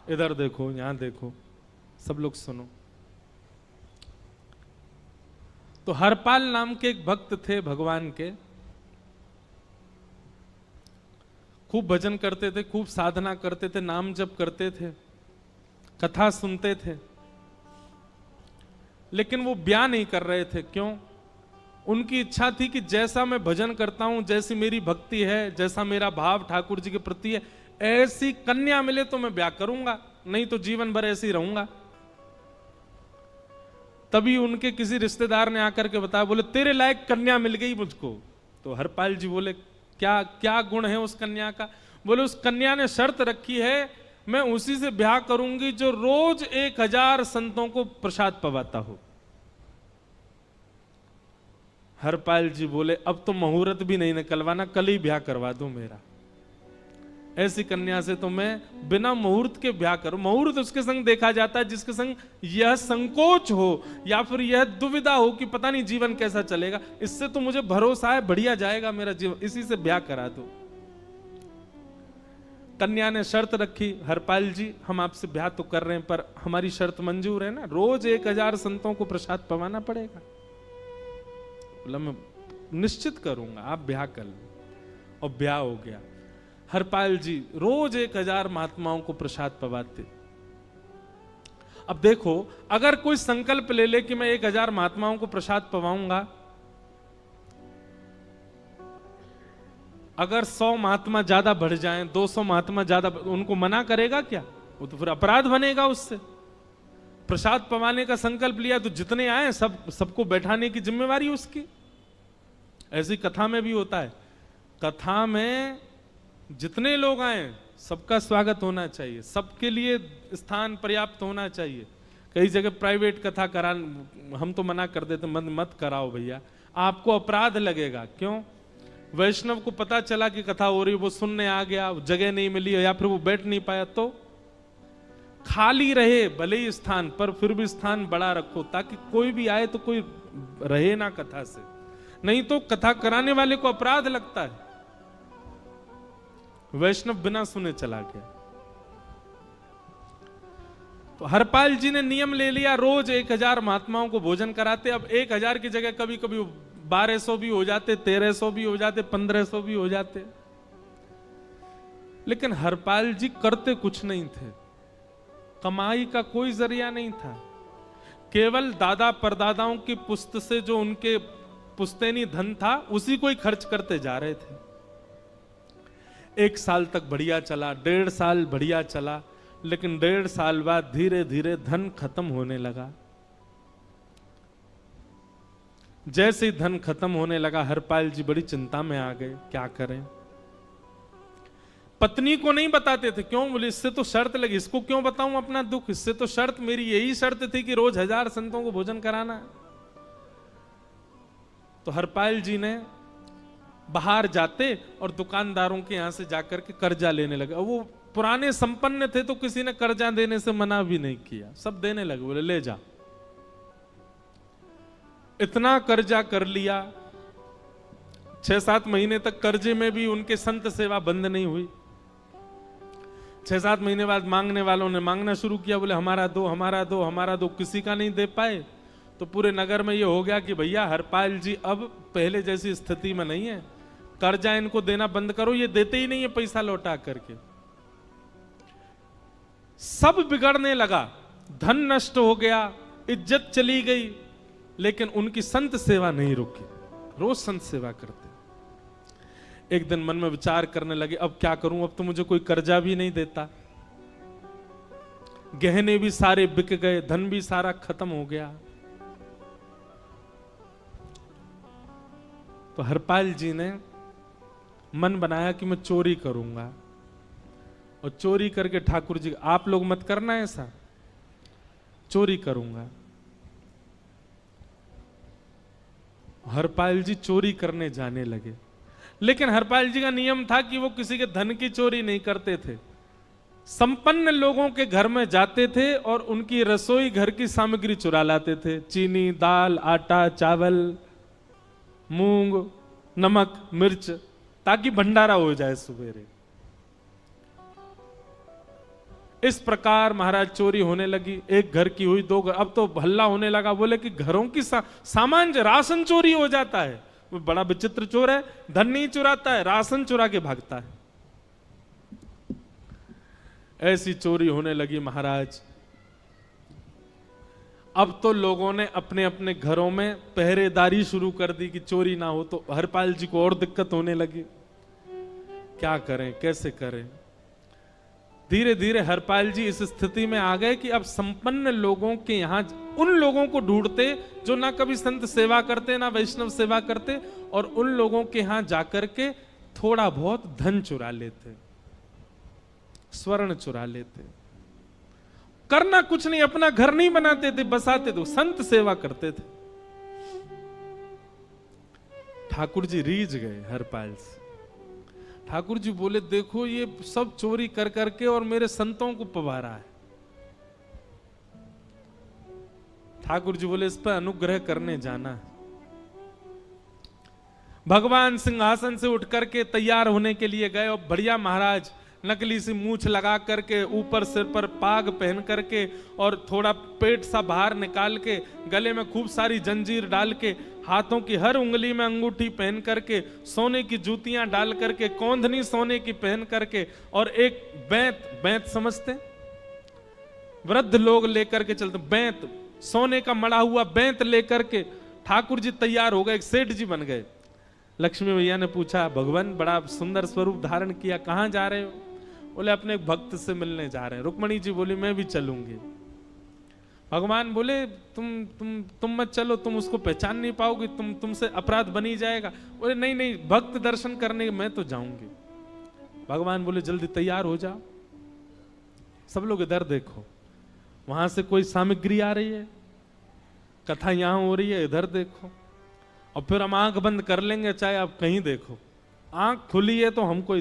इधर देखो, यहां देखो, सब लोग सुनो। तो हरपाल नाम के एक भक्त थे भगवान के, खूब भजन करते थे, खूब साधना करते थे, नाम जप करते थे, कथा सुनते थे, लेकिन वो ब्याह नहीं कर रहे थे। क्यों? उनकी इच्छा थी कि जैसा मैं भजन करता हूं, जैसी मेरी भक्ति है, जैसा मेरा भाव ठाकुर जी के प्रति है, ऐसी कन्या मिले तो मैं ब्याह करूंगा, नहीं तो जीवन भर ऐसे ही रहूंगा। तभी उनके किसी रिश्तेदार ने आकर के बताया, बोले तेरे लायक कन्या मिल गई मुझको। तो हरपाल जी बोले, क्या क्या गुण है उस कन्या का? बोले उस कन्या ने शर्त रखी है, मैं उसी से ब्याह करूंगी जो रोज 1000 संतों को प्रसाद पवाता हो। हरपाल जी बोले, अब तो मुहूर्त भी नहीं निकलवाना, कल ही ब्याह करवा दो मेरा। ऐसी कन्या से तो मैं बिना मुहूर्त के ब्याह करूं। मुहूर्त उसके संग देखा जाता है जिसके संग यह संकोच हो या फिर यह दुविधा हो कि पता नहीं जीवन कैसा चलेगा, इससे तो मुझे भरोसा है बढ़िया जाएगा मेरा जीवन, इसी से ब्याह करा दो। कन्या ने शर्त रखी, हरपाल जी हम आपसे ब्याह तो कर रहे हैं पर हमारी शर्त मंजूर है ना, रोज 1000 संतों को प्रसाद पवाना पड़ेगा। बोला मैं निश्चित करूंगा, आप ब्याह कर लो। और ब्याह हो गया। हरपाल जी रोज 1000 महात्माओं को प्रसाद पवाते। अब देखो, अगर कोई संकल्प ले ले कि मैं 1000 महात्माओं को प्रसाद पवाऊंगा, अगर 100 महात्मा ज्यादा बढ़ जाएं, 200 महात्मा ज्यादा, उनको मना करेगा क्या? वो तो फिर अपराध बनेगा उससे। प्रसाद पवाने का संकल्प लिया तो जितने आए सबको बैठाने की जिम्मेवारी उसकी। ऐसी कथा में भी होता है, कथा में जितने लोग आए सबका स्वागत होना चाहिए, सबके लिए स्थान पर्याप्त होना चाहिए। कई जगह प्राइवेट कथा करा, हम तो मना कर देते, मत कराओ भैया, आपको अपराध लगेगा। क्यों? वैष्णव को पता चला कि कथा हो रही, वो सुनने आ गया, जगह नहीं मिली या फिर वो बैठ नहीं पाया, तो खाली रहे भले ही स्थान, पर फिर भी स्थान बड़ा रखो ताकि कोई भी आए तो कोई रहे ना कथा से, नहीं तो कथा कराने वाले को अपराध लगता है। वैष्णव बिना सुने चला गया। तो हरपाल जी ने नियम ले लिया, रोज 1000 महात्माओं को भोजन कराते। अब 1000 की जगह कभी कभी 1200 भी हो जाते, 1300 भी हो जाते, 1500 भी हो जाते। लेकिन हरपाल जी करते कुछ नहीं थे, कमाई का कोई जरिया नहीं था, केवल दादा परदादाओं की पुश्त से जो उनके पुश्तैनी धन था उसी को ही खर्च करते जा रहे थे। 1 साल तक बढ़िया चला, 1.5 साल बढ़िया चला, लेकिन 1.5 साल बाद धीरे धीरे धन खत्म होने लगा। जैसे ही धन खत्म होने लगा, हरपाल जी बड़ी चिंता में आ गए, क्या करें। पत्नी को नहीं बताते थे, क्यों? बोले इससे तो शर्त लगी, इसको क्यों बताऊं अपना दुख, इससे तो शर्त मेरी यही शर्त थी कि रोज 1000 संतों को भोजन कराना। तो हरपाल जी ने बाहर जाते और दुकानदारों के यहां से जाकर के कर्जा लेने लगे। वो पुराने संपन्न थे तो किसी ने कर्जा देने से मना भी नहीं किया, सब देने लगे, बोले ले जा। इतना कर्जा कर लिया, 6-7 महीने तक कर्जे में भी उनके संत सेवा बंद नहीं हुई। 6-7 महीने बाद मांगने वालों ने मांगना शुरू किया, बोले हमारा दो, हमारा दो, हमारा दो। किसी का नहीं दे पाए तो पूरे नगर में ये हो गया कि भैया हरपाल जी अब पहले जैसी स्थिति में नहीं है, कर्जा इनको देना बंद करो, ये देते ही नहीं है पैसा लौटा करके। सब बिगड़ने लगा, धन नष्ट हो गया, इज्जत चली गई, लेकिन उनकी संत सेवा नहीं रुकी, रोज संत सेवा करते। एक दिन मन में विचार करने लगे, अब क्या करूं, अब तो मुझे कोई कर्जा भी नहीं देता, गहने भी सारे बिक गए, धन भी सारा खत्म हो गया। तो हरपाल जी ने मन बनाया कि मैं चोरी करूंगा, और चोरी करके ठाकुर जी, आप लोग मत करना ऐसा, चोरी करूंगा। हरपाल जी चोरी करने जाने लगे, लेकिन हरपाल जी का नियम था कि वो किसी के धन की चोरी नहीं करते थे। संपन्न लोगों के घर में जाते थे और उनकी रसोई घर की सामग्री चुरा लाते थे, चीनी, दाल, आटा, चावल, मूंग, नमक, मिर्च, ताकि भंडारा हो जाए सवेरे। इस प्रकार महाराज चोरी होने लगी। एक घर की हुई, दो घर, अब तो हल्ला होने लगा। बोले कि घरों की सामान राशन चोरी हो जाता है। वो बड़ा विचित्र चोर है, धन नहीं चुराता है, राशन चुरा के भागता है। ऐसी चोरी होने लगी महाराज। अब तो लोगों ने अपने अपने घरों में पहरेदारी शुरू कर दी कि चोरी ना हो। तो हरपाल जी को और दिक्कत होने लगी, क्या करें, कैसे करें। धीरे धीरे हरपाल जी इस स्थिति में आ गए कि अब संपन्न लोगों के यहां उन लोगों को ढूंढते जो ना कभी संत सेवा करते ना वैष्णव सेवा करते, और उन लोगों के यहां जाकर के थोड़ा बहुत धन चुरा लेते, स्वर्ण चुरा लेते। करना कुछ नहीं, अपना घर नहीं बनाते थे, बसाते थे, संत सेवा करते थे। ठाकुर जी रीझ गए हरपाल से। ठाकुर जी बोले, देखो ये सब चोरी कर करके और मेरे संतों को पवारा है। ठाकुर जी बोले, इस पर अनुग्रह करने जाना है। भगवान सिंहासन से उठ करके तैयार होने के लिए गए, और बढ़िया महाराज नकली सी मूछ लगा करके, ऊपर सिर पर पाग पहन करके, और थोड़ा पेट सा बाहर निकाल के, गले में खूब सारी जंजीर डाल के, हाथों की हर उंगली में अंगूठी पहन करके, सोने की जूतियां डाल करके, कौंधनी सोने की पहन करके, और एक बैंत समझते, वृद्ध लोग लेकर के चलते, बैंत, सोने का मड़ा हुआ बैंत लेकर के ठाकुर जी तैयार हो गए, एक सेठ जी बन गए। लक्ष्मी भैया ने पूछा, भगवान बड़ा सुंदर स्वरूप धारण किया, कहां जा रहे हो? बोले, अपने एक भक्त से मिलने जा रहे हैं। रुक्मणी जी बोली, मैं भी चलूंगी। भगवान बोले, तुम मत चलो, तुम उसको पहचान नहीं पाओगे, तुमसे अपराध बनी जाएगा। बोले, नहीं नहीं, भक्त दर्शन करने मैं तो जाऊंगी। भगवान बोले, जल्दी तैयार हो जाओ। सब लोग इधर देखो, वहां से कोई सामग्री आ रही है, कथा यहां हो रही है, इधर देखो, और फिर हम आंख बंद कर लेंगे, चाहे आप कहीं देखो। आंख खुली है तो हमको